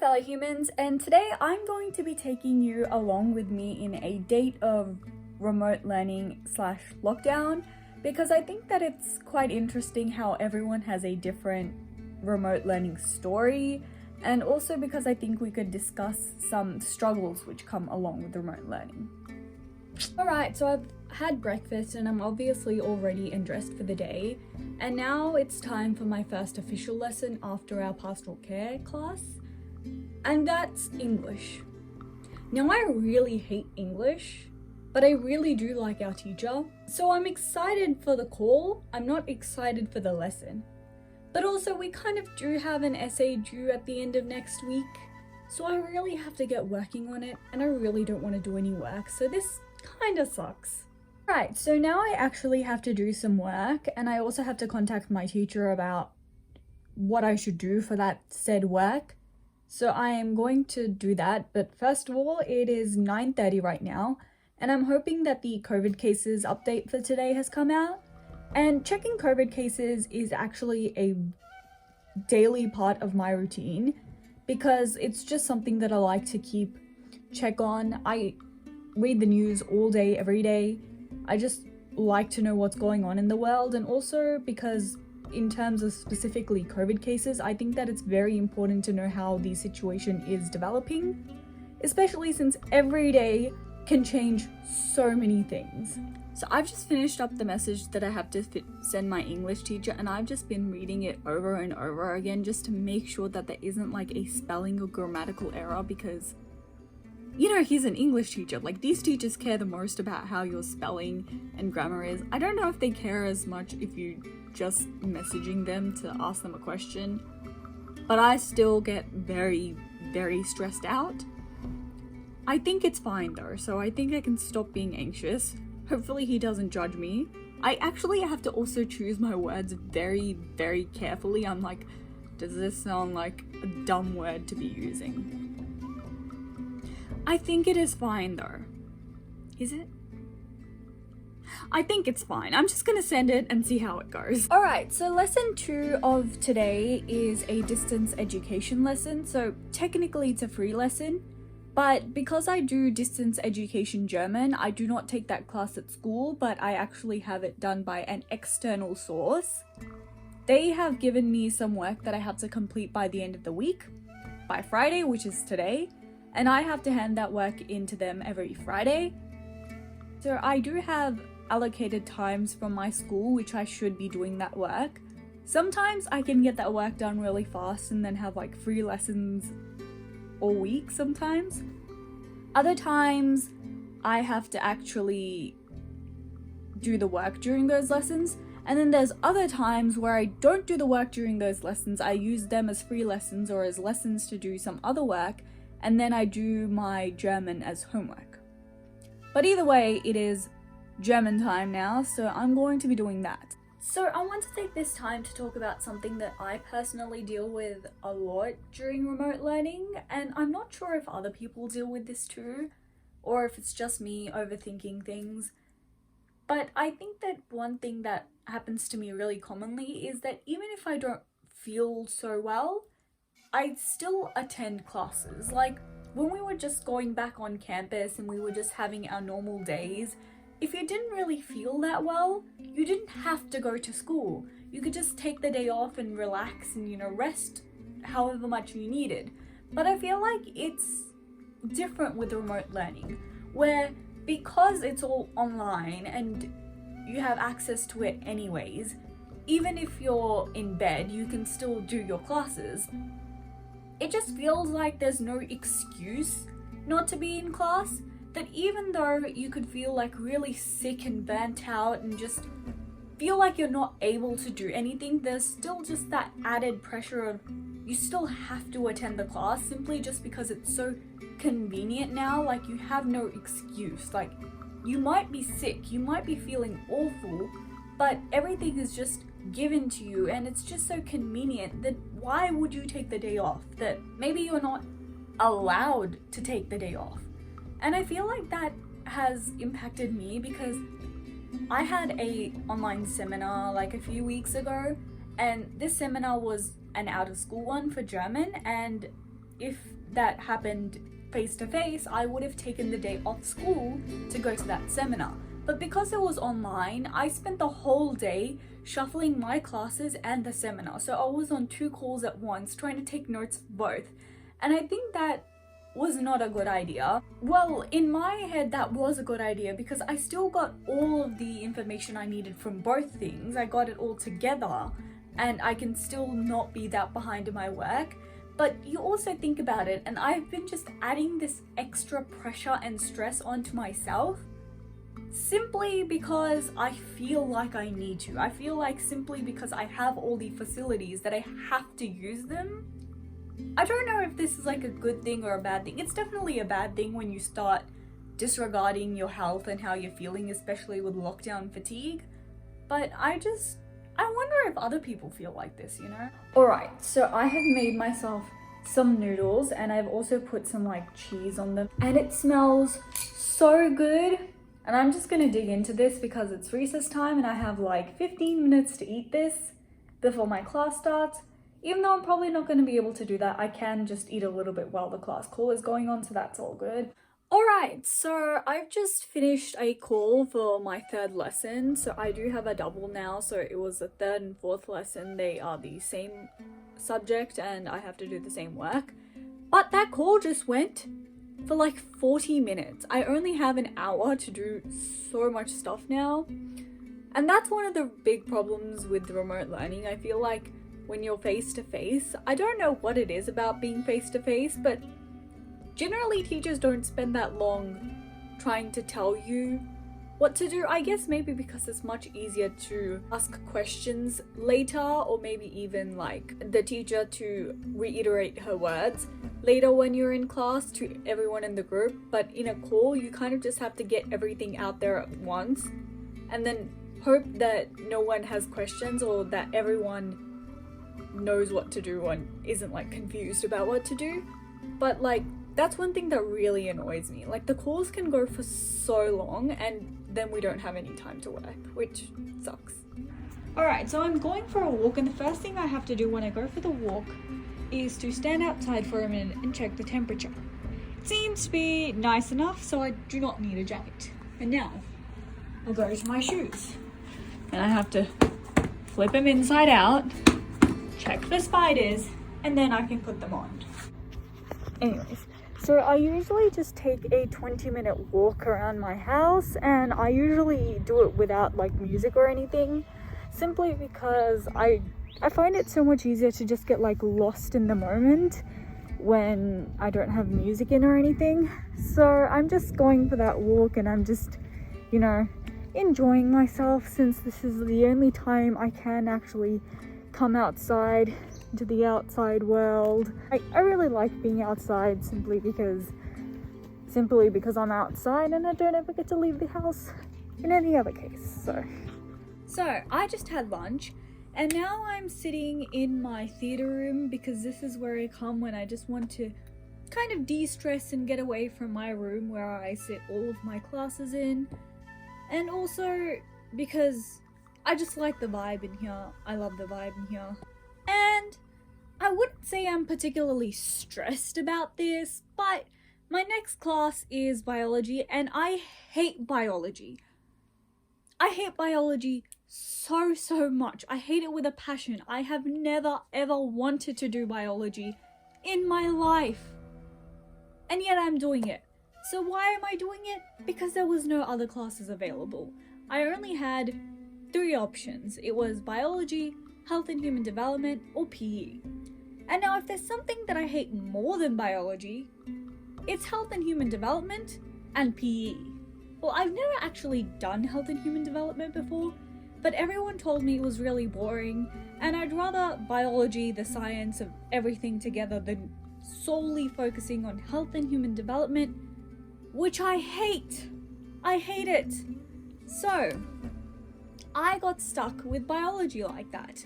fellow humans, and today I'm going to be taking you along with me in a date of remote learning slash lockdown, because I think that it's quite interesting how everyone has a different remote learning story, and also because I think we could discuss some struggles which come along with remote learning. Alright, so I've had breakfast and I'm obviously all ready and dressed for the day, and now it's time for my first official lesson after our pastoral care class, and that's English. Now I really hate English, but I really do like our teacher, so I'm excited for the call. I'm not excited for the lesson. But also we kind of do have an essay due at the end of next week, so I really have to get working on it, and I really don't want to do any work, so this kind of sucks. Right, so now I actually have to do some work, and I also have to contact my teacher about what I should do for that said work. So I am going to do that, but first of all, it is 9:30 right now, and I'm hoping that the COVID cases update for today has come out. And checking COVID cases is actually a daily part of my routine, because it's just something that I like to check on. I read the news all day, every day. I just like to know what's going on in the world, and also because in terms of specifically COVID cases, I think that it's very important to know how the situation is developing, especially since every day can change so many things. So I've just finished up the message that I have to send my English teacher, and I've just been reading it over and over again just to make sure that there isn't like a spelling or grammatical error, because you know, he's an English teacher. Like, these teachers care the most about how your spelling and grammar is. I don't know if they care as much if you just messaging them to ask them a question, but I still get very, very stressed out. I think it's fine though, so I think I can stop being anxious. Hopefully he doesn't judge me. I actually have to also choose my words very, very carefully. I'm like, does this sound like a dumb word to be using? I think it is fine though. Is it? I think it's fine. I'm just gonna send it and see how it goes. Alright, so lesson 2 of today is a distance education lesson. So technically it's a free lesson, but because I do distance education German, I do not take that class at school, but I actually have it done by an external source. They have given me some work that I have to complete by the end of the week, by Friday, which is today. And I have to hand that work into them every Friday. So I do have allocated times from my school which I should be doing that work. Sometimes I can get that work done really fast and then have like free lessons all week sometimes. Other times I have to actually do the work during those lessons. And then there's other times where I don't do the work during those lessons. I use them as free lessons or as lessons to do some other work, and then I do my German as homework. But either way, it is German time now, so I'm going to be doing that. So I want to take this time to talk about something that I personally deal with a lot during remote learning, and I'm not sure if other people deal with this too, or if it's just me overthinking things. But I think that one thing that happens to me really commonly is that even if I don't feel so well, I still attend classes. Like when we were just going back on campus and we were just having our normal days, if you didn't really feel that well, you didn't have to go to school. You could just take the day off and relax and, you know, rest however much you needed. But I feel like it's different with remote learning, where because it's all online and you have access to it anyways, even if you're in bed, you can still do your classes. It just feels like there's no excuse not to be in class, that even though you could feel like really sick and burnt out and just feel like you're not able to do anything, there's still just that added pressure of you still have to attend the class simply just because it's so convenient now. Like you have no excuse. Like you might be sick, you might be feeling awful, but everything is just given to you and it's just so convenient that why would you take the day off? That maybe you're not allowed to take the day off. And I feel like that has impacted me because I had a online seminar like a few weeks ago, and this seminar was an out of school one for German, and if that happened face to face, I would have taken the day off school to go to that seminar. But because it was online, I spent the whole day shuffling my classes and the seminar. So I was on 2 calls at once, trying to take notes of both. And I think that was not a good idea. Well, in my head, that was a good idea because I still got all of the information I needed from both things. I got it all together and I can still not be that behind in my work. But you also think about it, and I've been just adding this extra pressure and stress onto myself simply because I feel like I need to. I feel like simply because I have all the facilities that I have to use them. I don't know if this is like a good thing or a bad thing. It's definitely a bad thing when you start disregarding your health and how you're feeling, especially with lockdown fatigue. But I wonder if other people feel like this, you know? Alright, so I have made myself some noodles and I've also put some like cheese on them. And it smells so good. And I'm just gonna dig into this because it's recess time and I have like 15 minutes to eat this before my class starts. Even though I'm probably not gonna be able to do that, I can just eat a little bit while the class call is going on, so that's all good. Alright, so I've just finished a call for my 3rd lesson. So I do have a double now, so it was the 3rd and 4th lesson. They are the same subject and I have to do the same work. But that call just went for like 40 minutes. I only have an hour to do so much stuff now. And that's one of the big problems with remote learning. I feel like when you're face to face, I don't know what it is about being face to face, but generally teachers don't spend that long trying to tell you what to do. I guess maybe because it's much easier to ask questions later, or maybe even like the teacher to reiterate her words later when you're in class to everyone in the group. But in a call, you kind of just have to get everything out there at once and then hope that no one has questions or that everyone knows what to do and isn't like confused about what to do. But like, that's one thing that really annoys me. Like, the calls can go for so long and then we don't have any time to work, which sucks. Alright, so I'm going for a walk, and the first thing I have to do when I go for the walk is to stand outside for a minute and check the temperature. It seems to be nice enough, so I do not need a jacket. And now, I'll go to my shoes. And I have to flip them inside out, check for spiders, and then I can put them on. Anyways, so I usually just take a 20-minute walk around my house, and I usually do it without like music or anything, simply because I find it so much easier to just get like lost in the moment when I don't have music in or anything. So I'm just going for that walk and I'm just, you know, enjoying myself, since this is the only time I can actually come outside into the outside world. I really like being outside simply because I'm outside and I don't ever get to leave the house in any other case. So I just had lunch and now I'm sitting in my theatre room because this is where I come when I just want to kind of de-stress and get away from my room where I sit all of my classes in, and also because I just like the vibe in here. I love the vibe in here. And I wouldn't say I'm particularly stressed about this, but my next class is biology and I hate biology. I hate biology so much. I hate it with a passion. I have never ever wanted to do biology in my life. And yet I'm doing it. So why am I doing it? Because there was no other classes available. I only had 3 options. It was biology, health and human development, or PE. And now if there's something that I hate more than biology, it's health and human development and PE. Well, I've never actually done health and human development before, but everyone told me it was really boring, and I'd rather biology, the science of everything together, than solely focusing on health and human development, which I hate. I hate it. So I got stuck with biology like that.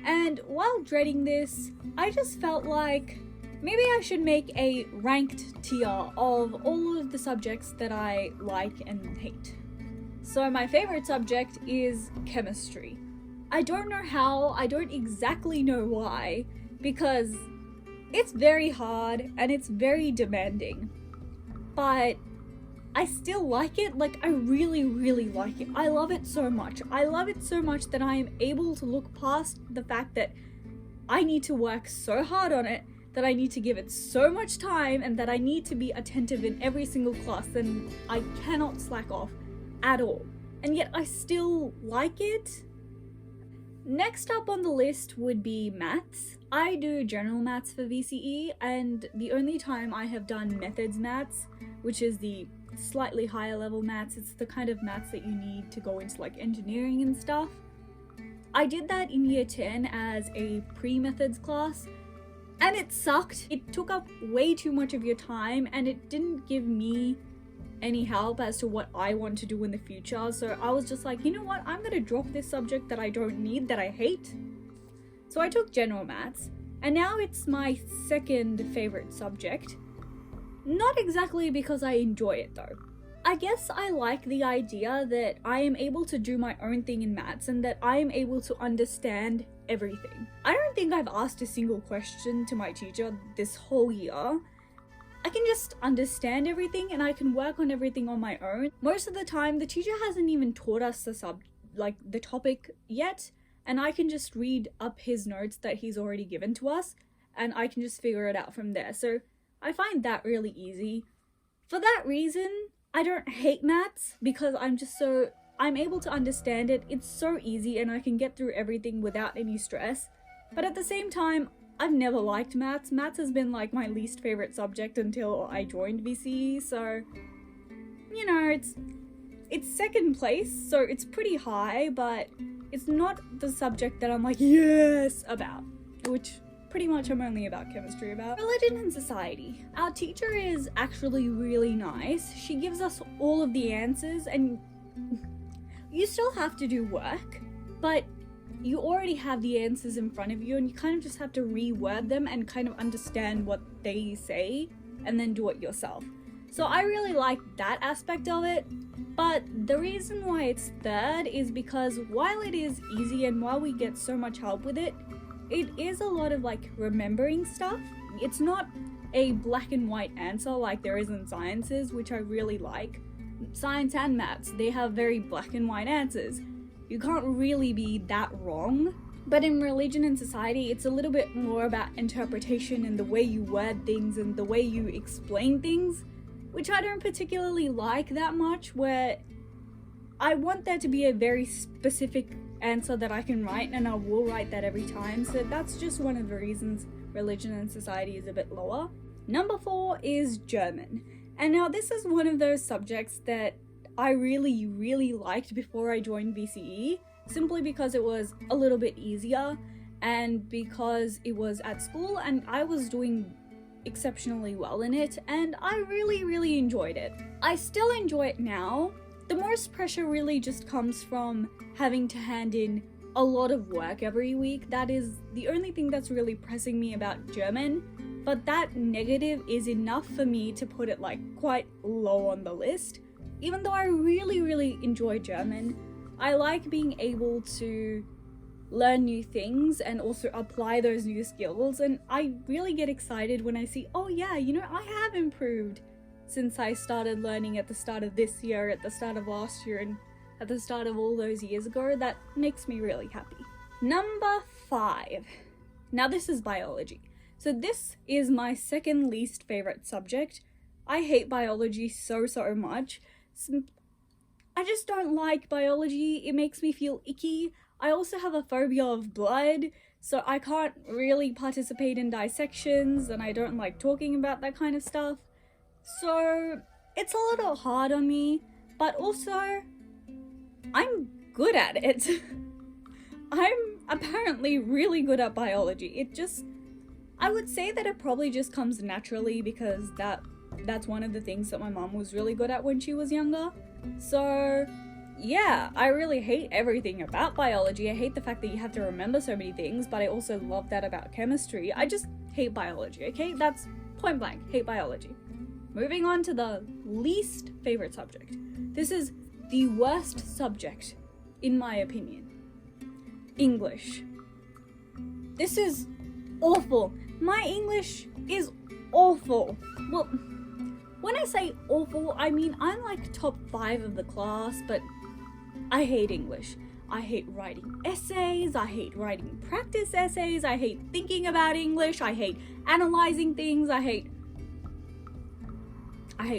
And while dreading this, I just felt like maybe I should make a ranked tier of all of the subjects that I like and hate. So my favorite subject is chemistry. I don't know how, I don't exactly know why, because It's very hard and it's very demanding, but I still like it. Like, I really, really like it. I love it so much. I love it so much that I am able to look past the fact that I need to work so hard on it, that I need to give it so much time, and that I need to be attentive in every single class, and I cannot slack off at all. And yet I still like it. Next up on the list would be maths. I do general maths for VCE, and the only time I have done methods maths, which is the slightly higher level maths, it's the kind of maths that you need to go into like engineering and stuff. I did that in year 10 as a pre-methods class, and it sucked. It took up way too much of your time, and it didn't give me any help as to what I want to do in the future. So I was just like, you know what, I'm gonna drop this subject that I don't need, that I hate. So I took general maths, and now it's my second favorite subject. Not exactly because I enjoy it though. I guess I like the idea that I am able to do my own thing in maths, and that I am able to understand everything. I don't think I've asked a single question to my teacher this whole year. I can just understand everything, and I can work on everything on my own. Most of the time, the teacher hasn't even taught us the topic yet, and I can just read up his notes that he's already given to us, and I can just figure it out from there. So I find that really easy. For that reason, I don't hate maths, because I'm able to understand it. It's so easy, and I can get through everything without any stress. But at the same time, I've never liked maths. Maths has been like my least favorite subject until I joined VCE, so, you know, it's second place, so it's pretty high, but it's not the subject that I'm like, yes, about, which pretty much I'm only about chemistry about. Religion and society. Our teacher is actually really nice. She gives us all of the answers, and you still have to do work, but you already have the answers in front of you, and you kind of just have to reword them and kind of understand what they say and then do it yourself. So I really like that aspect of it, but the reason why it's third is because while it is easy and while we get so much help with it, it is a lot of like remembering stuff. It's not a black and white answer like there is in sciences, which I really like. Science and maths, they have very black and white answers. You can't really be that wrong. But in religion and society, it's a little bit more about interpretation and the way you word things and the way you explain things, which I don't particularly like that much, where I want there to be a very specific answer that I can write, and I will write that every time. So that's just one of the reasons religion and society is a bit lower. Number 4 is German. And now this is one of those subjects that I really, really liked before I joined VCE, simply because it was a little bit easier and because it was at school and I was doing exceptionally well in it, and I really, really enjoyed it. I still enjoy it now. The most pressure really just comes from having to hand in a lot of work every week. That is the only thing that's really pressing me about German, but that negative is enough for me to put it like quite low on the list. Even though I really, really enjoy German, I like being able to learn new things and also apply those new skills, and I really get excited when I see, oh yeah, you know, I have improved since I started learning at the start of this year, at the start of last year, and at the start of all those years ago. That makes me really happy. Number 5. Now this is biology. So this is my second least favorite subject. I hate biology so much. I just don't like biology. It makes me feel icky. I also have a phobia of blood, so I can't really participate in dissections, and I don't like talking about that kind of stuff. So it's a little hard on me, but also I'm good at it. I'm apparently really good at biology. I would say that it probably just comes naturally because that's one of the things that my mom was really good at when she was younger. So yeah, I really hate everything about biology. I hate the fact that you have to remember so many things, but I also love that about chemistry. I just hate biology, okay? That's point blank, hate biology. Moving on to the least favorite subject. This is the worst subject, in my opinion. English. This is awful. My English is awful. Well, when I say awful, I mean I'm like top 5 of the class, but I hate English. I hate writing essays, I hate writing practice essays, I hate thinking about English, I hate analyzing things, I hate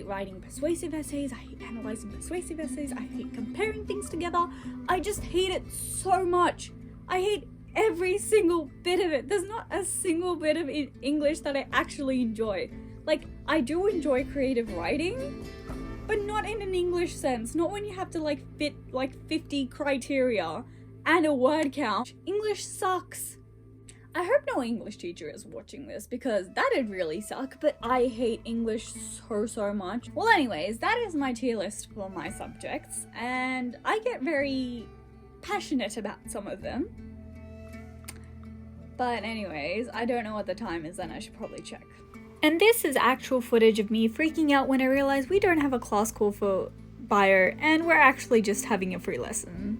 writing persuasive essays, I hate analyzing persuasive essays, I hate comparing things together. I just hate it so much. I hate every single bit of it. There's not a single bit of English that I actually enjoy. Like, I do enjoy creative writing, but not in an English sense. Not when you have to like fit like 50 criteria and a word count. English sucks. I hope no English teacher is watching this because that'd really suck, but I hate English so much. Well, anyways, that is my tier list for my subjects, and I get very passionate about some of them. But anyways, I don't know what the time is, and I should probably check. And this is actual footage of me freaking out when I realized we don't have a class call for bio, and we're actually just having a free lesson.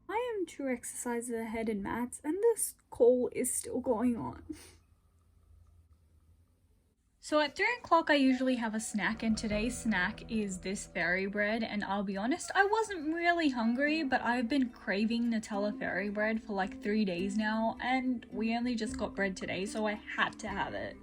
I am 2 exercises ahead in maths, and this call is still going on. So at 3 o'clock I usually have a snack, and today's snack is this fairy bread, and I'll be honest, I wasn't really hungry, but I've been craving Nutella fairy bread for like 3 days now, and we only just got bread today, so I had to have it.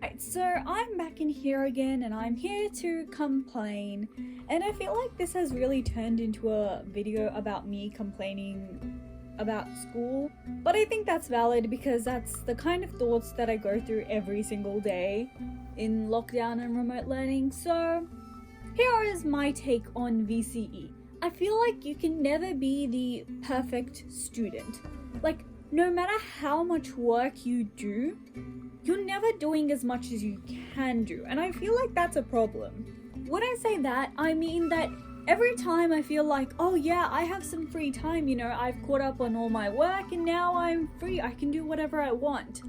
Right, so I'm back in here again, and I'm here to complain, and I feel like this has really turned into a video about me complaining about school, but I think that's valid because that's the kind of thoughts that I go through every single day in lockdown and remote learning. So here is my take on VCE. I feel like you can never be the perfect student. Like, no matter how much work you do, you're never doing as much as you can do, and I feel like that's a problem. When I say that, I mean that every time I feel like, oh yeah, I have some free time, you know, I've caught up on all my work and now I'm free, I can do whatever I want.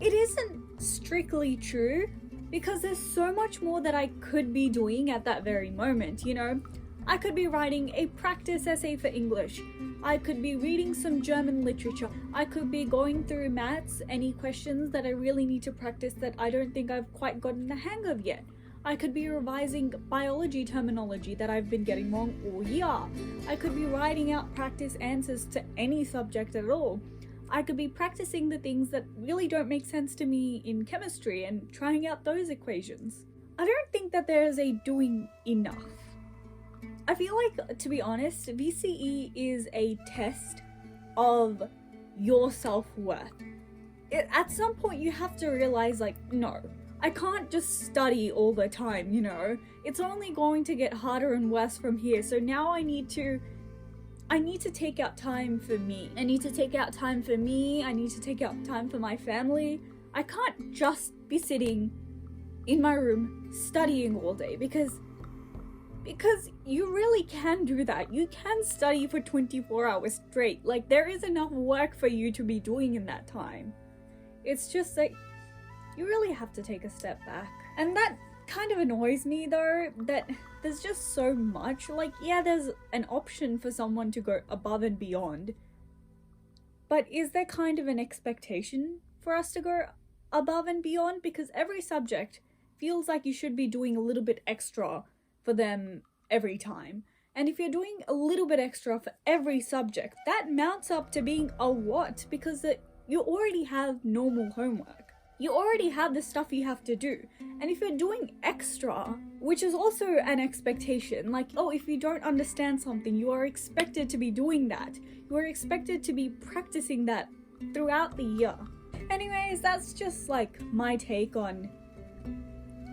It isn't strictly true, because there's so much more that I could be doing at that very moment, you know? I could be writing a practice essay for English. I could be reading some German literature. I could be going through maths, any questions that I really need to practice that I don't think I've quite gotten the hang of yet. I could be revising biology terminology that I've been getting wrong all year. I could be writing out practice answers to any subject at all. I could be practicing the things that really don't make sense to me in chemistry and trying out those equations. I don't think that there is a doing enough. I feel like, to be honest, VCE is a test of your self-worth. At some point you have to realize, like, no, I can't just study all the time, you know? It's only going to get harder and worse from here, so now I need to take out time for me. I need to take out time for me, I need to take out time for my family. I can't just be sitting in my room studying all day, because you really can do that. You can study for 24 hours straight. Like, there is enough work for you to be doing in that time. It's just like, you really have to take a step back. And that kind of annoys me though, that there's just so much. Like, yeah, there's an option for someone to go above and beyond, but is there kind of an expectation for us to go above and beyond? Because every subject feels like you should be doing a little bit extra for them every time. And if you're doing a little bit extra for every subject, that mounts up to being a lot, because you already have normal homework. You already have the stuff you have to do. And if you're doing extra, which is also an expectation, like, oh, if you don't understand something, you are expected to be doing that. You are expected to be practicing that throughout the year. Anyways, that's just like my take on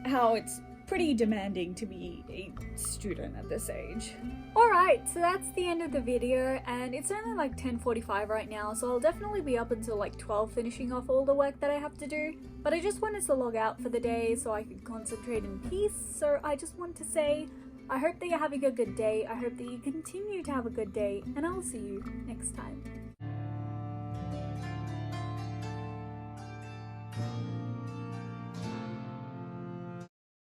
how it's pretty demanding to be a student at this age. Alright, so that's the end of the video, and it's only like 10:45 right now, so I'll definitely be up until like 12 finishing off all the work that I have to do. But I just wanted to log out for the day so I could concentrate in peace. So I just want to say, I hope that you're having a good day, I hope that you continue to have a good day, and I'll see you next time.